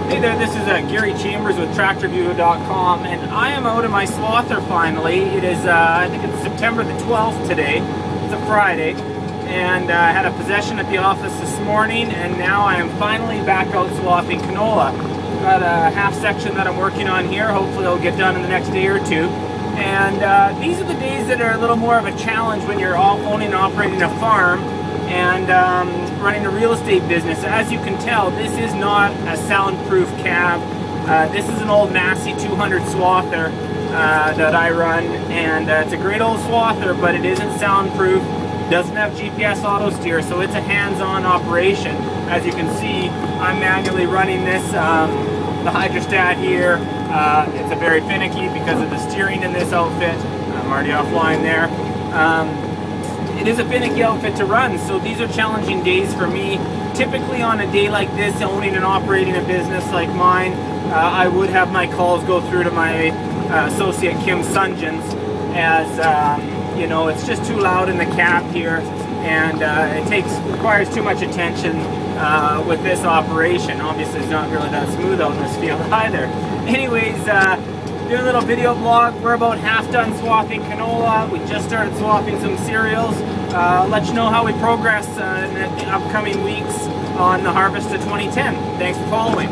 Hey there, this is Gary Chambers with TractorView.com, and I am out of my swather finally. It is, I think it's September the 12th today. It's a Friday, and I had a possession at the office this morning, and now I am finally back out swathing canola. Got a half section that I'm working on here. Hopefully it'll get done in the next day or two. And these are the days that are a little more of a challenge when you're all owning and operating a farm and running a real estate business. As you can tell, this is not a soundproof cab. This is an old Massey 200 swather that I run, and it's a great old swather, but it isn't soundproof. Doesn't have GPS auto steer, so it's a hands-on operation. As you can see, I'm manually running this. The hydrostat here, it's a very finicky because of the steering in this outfit. I'm already offline there. It is a finicky outfit to run, so these are challenging days for me. Typically on a day like this, owning and operating a business like mine, I would have my calls go through to my associate Kim Sunjans, as you know, it's just too loud in the cab here, and it requires too much attention with this operation. Obviously it's not really that smooth out in this field either. Anyways, doing a little video blog. We're about half done swathing canola. We just started swathing some cereals. Let you know how we progress in the upcoming weeks on the harvest of 2010. Thanks for following.